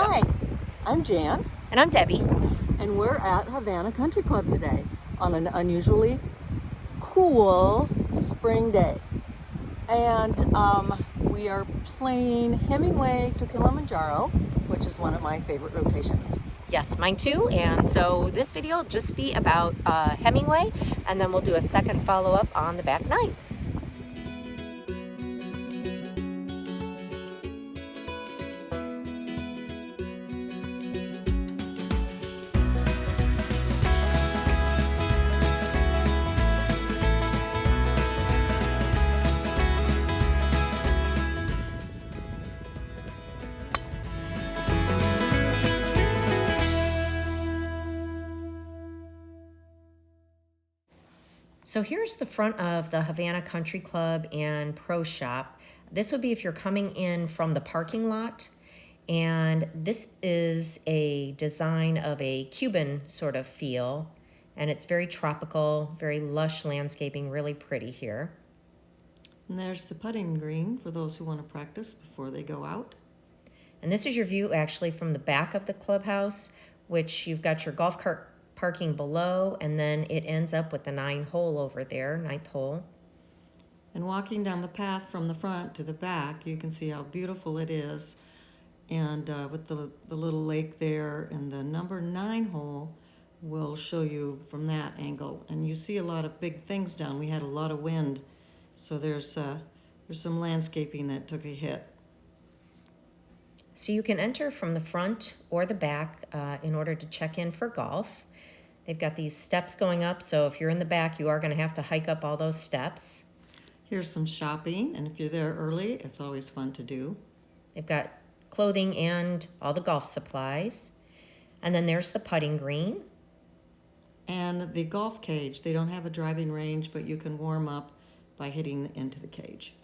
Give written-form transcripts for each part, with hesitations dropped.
Hi, I'm Jan, And I'm Debbie. and we're at Havana Country Club today on an unusually cool spring day. And we are playing Hemmingway to Kilimanjaro, which is one of my favorite rotations. Yes, mine too. And so this video will just be about Hemmingway, and then we'll do a second follow-up on the back nine. So here's the front of the Havana Country Club and Pro Shop. This would be if you're coming in from the parking lot. And this is a design of a Cuban sort of feel. And it's very tropical, very lush landscaping, really pretty here. And there's the putting green for those who want to practice before they go out. And this is your view actually from the back of the clubhouse, which you've got your golf cart parking below, and then it ends up with the 9th hole over there, 9th hole. And walking down the path from the front to the back, you can see how beautiful it is. And with the little lake there, and the number 9 hole will show you from that angle. And you see a lot of big things down. We had a lot of wind, so there's some landscaping that took a hit. So you can enter from the front or the back in order to check in for golf. They've got these steps going up, so if you're in the back, you are going to have to hike up all those steps. Here's some shopping, and if you're there early, it's always fun to do. They've got clothing and all the golf supplies. And then there's the putting green. And the golf cage. They don't have a driving range, but you can warm up by hitting into the cage.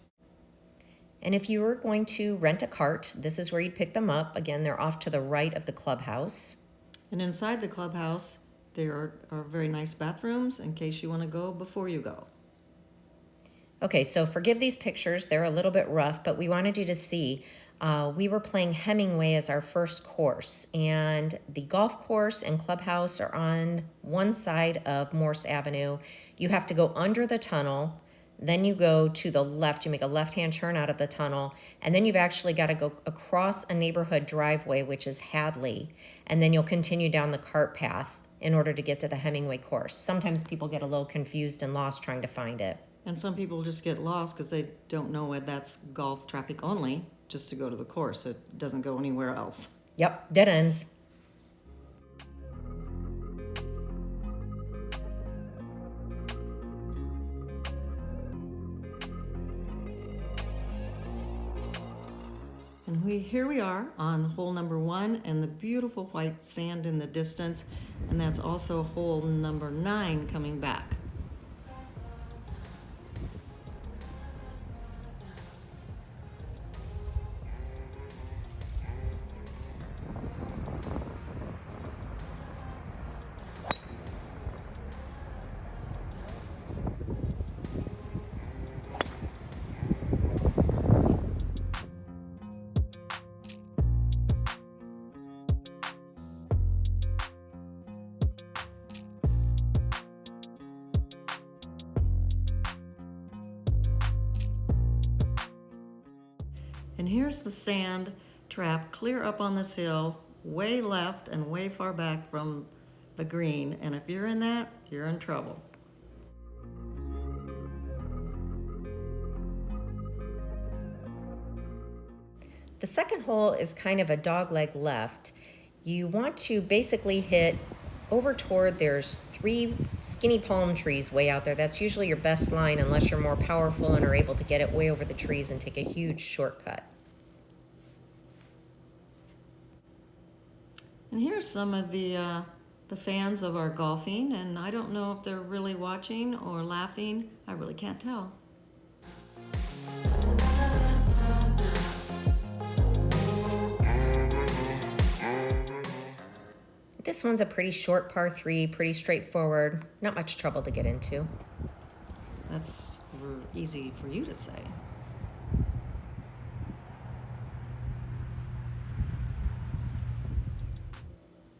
And if you were going to rent a cart, this is where you'd pick them up. Again, they're off to the right of the clubhouse. And inside the clubhouse, there are very nice bathrooms in case you want to go before you go. Okay, so forgive these pictures. They're a little bit rough, but we wanted you to see. We were playing Hemmingway as our first course, and the golf course and clubhouse are on one side of Morse Avenue. You have to go under the tunnel. Then you go to the left, you make a left-hand turn out of the tunnel, and then you've actually got to go across a neighborhood driveway, which is Hadley, and then you'll continue down the cart path in order to get to the Hemmingway course. Sometimes people get a little confused and lost trying to find it. And some people just get lost because they don't know why that's golf traffic only, just to go to the course. It doesn't go anywhere else. Yep, dead ends. And here we are on hole number 1, and the beautiful white sand in the distance, and that's also hole number 9 coming back. And here's the sand trap clear up on this hill, way left and way far back from the green. And if you're in that, you're in trouble. The second hole is kind of a dogleg left. You want to basically hit over toward, there's 3 skinny palm trees way out there. That's usually your best line unless you're more powerful and are able to get it way over the trees and take a huge shortcut. And here's some of the fans of our golfing, and I don't know if they're really watching or laughing. I really can't tell. This one's a pretty short par 3, pretty straightforward, not much trouble to get into. That's easy for you to say.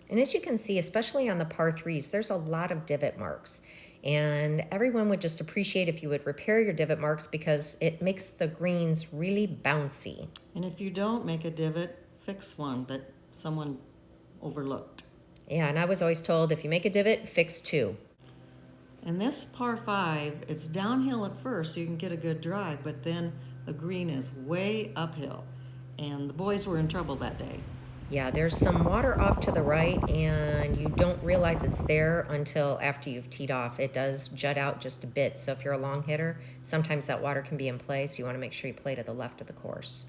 And as you can see, especially on the par threes, there's a lot of divot marks. And everyone would just appreciate if you would repair your divot marks because it makes the greens really bouncy. And if you don't make a divot, fix one that someone overlooked. Yeah, and I was always told if you make a divot, fix two. In this par 5, it's downhill at first so you can get a good drive, but then the green is way uphill. And the boys were in trouble that day. Yeah, there's some water off to the right, and you don't realize it's there until after you've teed off. It does jut out just a bit, so if you're a long hitter, sometimes that water can be in play, so you want to make sure you play to the left of the course.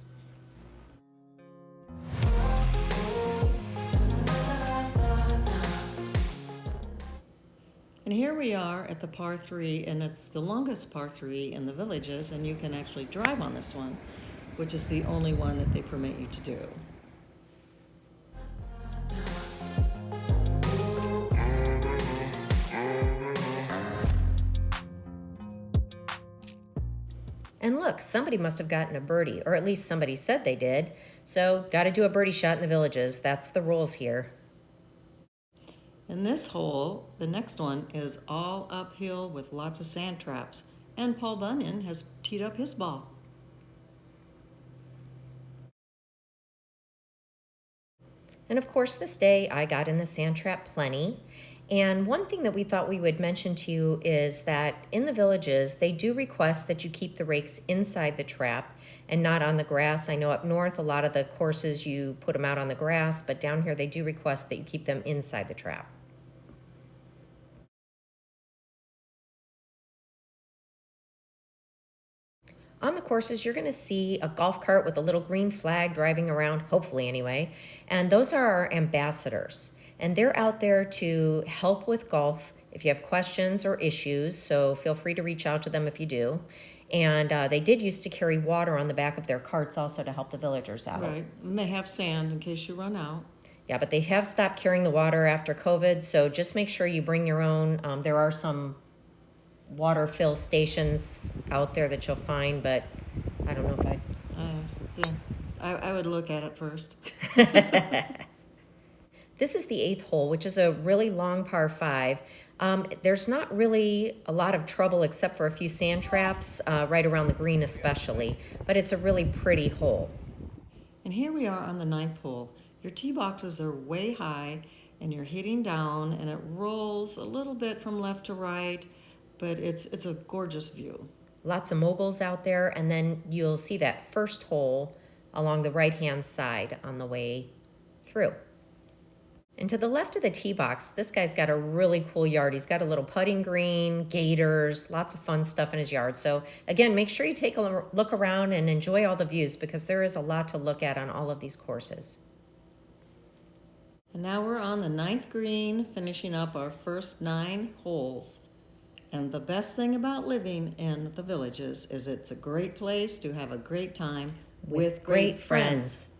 And here we are at the par 3, and it's the longest par 3 in the Villages, and you can actually drive on this one, which is the only one that they permit you to do. And look, somebody must have gotten a birdie, or at least somebody said they did. So, got to do a birdie shot in the Villages. That's the rules here. In this hole, the next one is all uphill with lots of sand traps, and Paul Bunyan has teed up his ball. And of course, this day I got in the sand trap plenty. And one thing that we thought we would mention to you is that in the Villages, they do request that you keep the rakes inside the trap and not on the grass. I know up north, a lot of the courses you put them out on the grass, but down here they do request that you keep them inside the trap. On the courses, you're going to see a golf cart with a little green flag driving around, hopefully anyway, and those are our ambassadors. And they're out there to help with golf if you have questions or issues, so feel free to reach out to them if you do. And they did used to carry water on the back of their carts also to help the villagers out. Right, and they have sand in case you run out. Yeah, but they have stopped carrying the water after COVID, so just make sure you bring your own. There are some water fill stations out there that you'll find, but I don't know if I'd... Yeah, I would look at it first. This is the 8th hole, which is a really long par 5. There's not really a lot of trouble except for a few sand traps, right around the green especially, but it's a really pretty hole. And here we are on the 9th hole. Your tee boxes are way high, and you're hitting down, and it rolls a little bit from left to right, but it's a gorgeous view. Lots of moguls out there, and then you'll see that first hole along the right-hand side on the way through. And to the left of the tee box, this guy's got a really cool yard. He's got a little putting green, gators, lots of fun stuff in his yard. So again, make sure you take a look around and enjoy all the views because there is a lot to look at on all of these courses. And now we're on the 9th green, finishing up our first 9 holes. And the best thing about living in the Villages is it's a great place to have a great time with great friends.